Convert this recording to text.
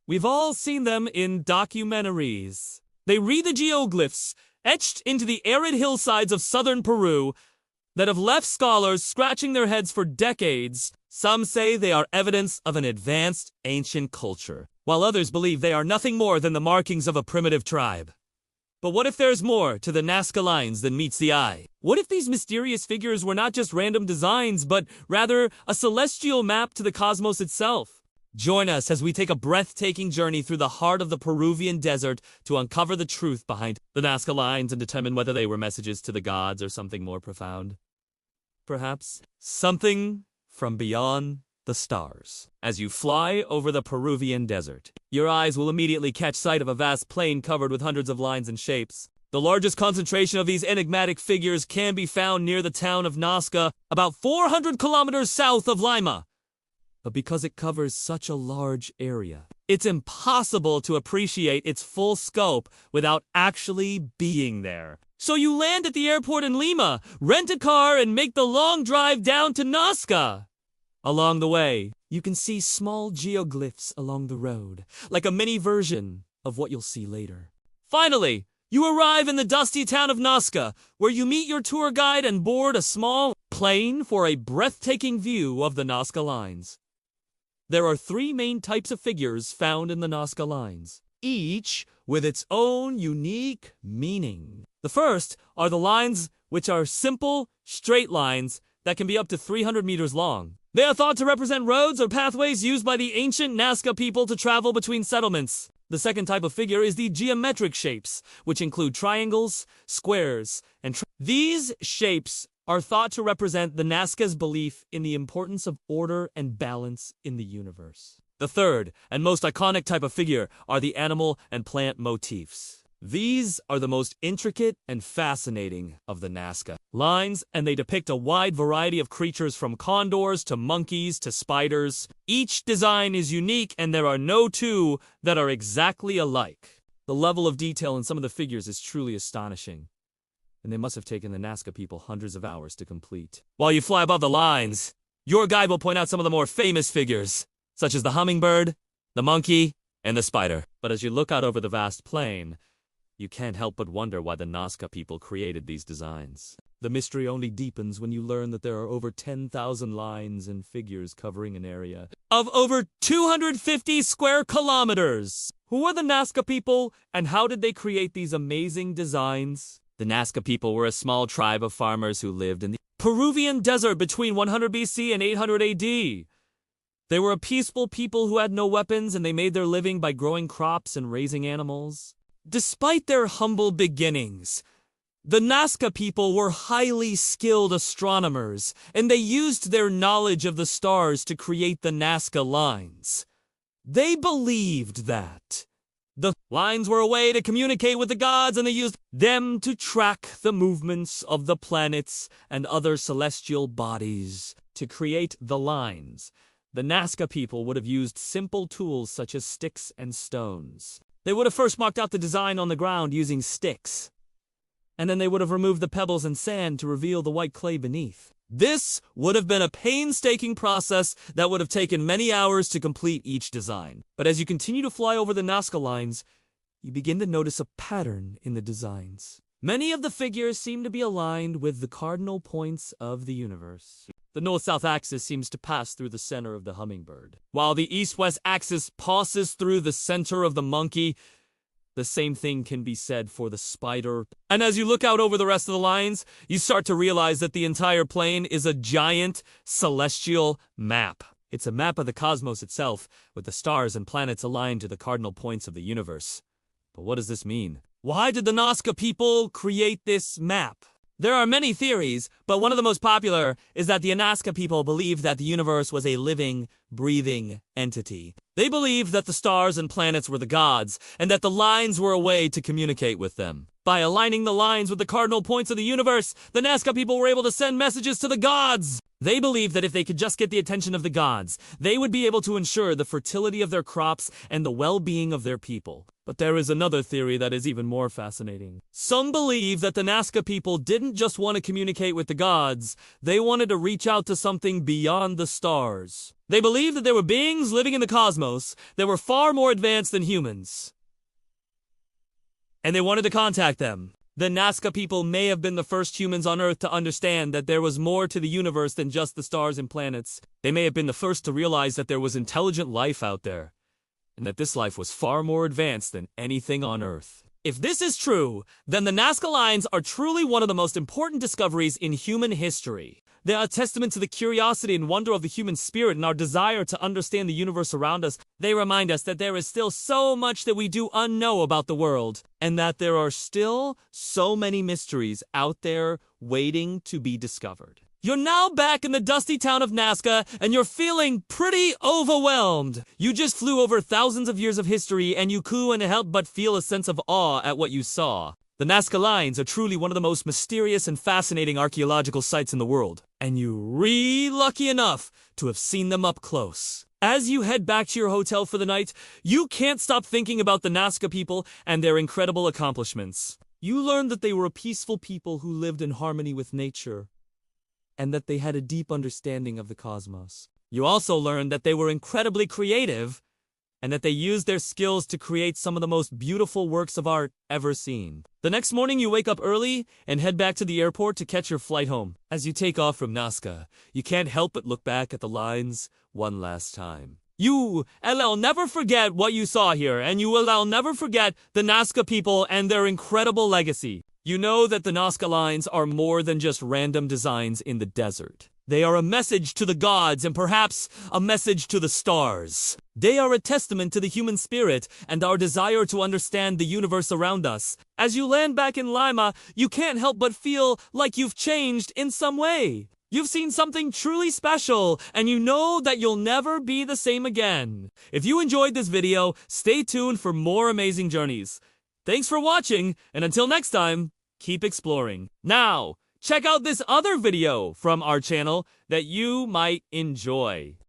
We've all seen them in documentaries. They read the geoglyphs etched into the arid hillsides of southern Peru that have left scholars scratching their heads for decades. Some say they are evidence of an advanced ancient culture, while others believe they are nothing more than the markings of a primitive tribe. But what if there's more to the Nazca lines than meets the eye? What if these mysterious figures were not just random designs, but rather a celestial map to the cosmos itself? Join us as we take a breathtaking journey through the heart of the Peruvian desert to uncover the truth behind the Nazca lines and determine whether they were messages to the gods or something more profound. Perhaps something from beyond the stars. As you fly over the Peruvian desert, your eyes will immediately catch sight of a vast plain covered with hundreds of lines and shapes. The largest concentration of these enigmatic figures can be found near the town of Nazca, about 400 kilometers south of Lima. But because it covers such a large area, it's impossible to appreciate its full scope without actually being there. So you land at the airport in Lima, rent a car, and make the long drive down to Nazca. Along the way, you can see small geoglyphs along the road, like a mini version of what you'll see later. Finally, you arrive in the dusty town of Nazca, where you meet your tour guide and board a small plane for a breathtaking view of the Nazca lines. There are three main types of figures found in the Nazca lines, each with its own unique meaning. The first are the lines, which are simple, straight lines that can be up to 300 meters long. They are thought to represent roads or pathways used by the ancient Nazca people to travel between settlements. The second type of figure is the geometric shapes, which include triangles, squares, and these shapes are thought to represent the Nazca's belief in the importance of order and balance in the universe. The third and most iconic type of figure are the animal and plant motifs. These are the most intricate and fascinating of the Nazca lines, and they depict a wide variety of creatures from condors to monkeys to spiders. Each design is unique, and there are no two that are exactly alike. The level of detail in some of the figures is truly astonishing, and they must have taken the Nazca people hundreds of hours to complete. While you fly above the lines, your guide will point out some of the more famous figures, such as the hummingbird, the monkey, and the spider. But as you look out over the vast plain, you can't help but wonder why the Nazca people created these designs. The mystery only deepens when you learn that there are over 10,000 lines and figures covering an area of over 250 square kilometers. Who are the Nazca people, and how did they create these amazing designs? The Nazca people were a small tribe of farmers who lived in the Peruvian desert between 100 BC and 800 AD. They were a peaceful people who had no weapons, and they made their living by growing crops and raising animals. Despite their humble beginnings, the Nazca people were highly skilled astronomers, and they used their knowledge of the stars to create the Nazca lines. They believed that the lines were a way to communicate with the gods, and they used them to track the movements of the planets and other celestial bodies. To create the lines, the Nazca people would have used simple tools such as sticks and stones. They would have first marked out the design on the ground using sticks, and then they would have removed the pebbles and sand to reveal the white clay beneath. This would have been a painstaking process that would have taken many hours to complete each design. But as you continue to fly over the Nazca lines, you begin to notice a pattern in the designs. Many of the figures seem to be aligned with the cardinal points of the universe. The north-south axis seems to pass through the center of the hummingbird, while the east-west axis passes through the center of the monkey. The same thing can be said for the spider. And as you look out over the rest of the lines, you start to realize that the entire plane is a giant celestial map. It's a map of the cosmos itself, with the stars and planets aligned to the cardinal points of the universe. But what does this mean? Why did the Nazca people create this map? There are many theories, but one of the most popular is that the Nazca people believed that the universe was a living, breathing entity. They believed that the stars and planets were the gods, and that the lines were a way to communicate with them. By aligning the lines with the cardinal points of the universe, the Nazca people were able to send messages to the gods. They believed that if they could just get the attention of the gods, they would be able to ensure the fertility of their crops and the well-being of their people. But there is another theory that is even more fascinating. Some believe that the Nazca people didn't just want to communicate with the gods, they wanted to reach out to something beyond the stars. They believed that there were beings living in the cosmos that were far more advanced than humans. And they wanted to contact them. The Nazca people may have been the first humans on Earth to understand that there was more to the universe than just the stars and planets. They may have been the first to realize that there was intelligent life out there, and that this life was far more advanced than anything on Earth. If this is true, then the Nazca lines are truly one of the most important discoveries in human history. They are a testament to the curiosity and wonder of the human spirit and our desire to understand the universe around us. They remind us that there is still so much that we do unknow about the world, and that there are still so many mysteries out there waiting to be discovered. You're now back in the dusty town of Nazca, and you're feeling pretty overwhelmed. You just flew over thousands of years of history, and you couldn't help but feel a sense of awe at what you saw. The Nazca lines are truly one of the most mysterious and fascinating archaeological sites in the world, and you're really lucky enough to have seen them up close. As you head back to your hotel for the night, you can't stop thinking about the Nazca people and their incredible accomplishments. You learned that they were a peaceful people who lived in harmony with nature, and that they had a deep understanding of the cosmos. You also learned that they were incredibly creative, and that they used their skills to create some of the most beautiful works of art ever seen. The next morning you wake up early and head back to the airport to catch your flight home. As you take off from Nazca, you can't help but look back at the lines one last time. You will never forget what you saw here, and you will never forget the Nazca people and their incredible legacy. You know that the Nazca lines are more than just random designs in the desert. They are a message to the gods and perhaps a message to the stars. They are a testament to the human spirit and our desire to understand the universe around us. As you land back in Lima, you can't help but feel like you've changed in some way. You've seen something truly special, and you know that you'll never be the same again. If you enjoyed this video, stay tuned for more amazing journeys. Thanks for watching, and until next time, keep exploring. Now, check out this other video from our channel that you might enjoy.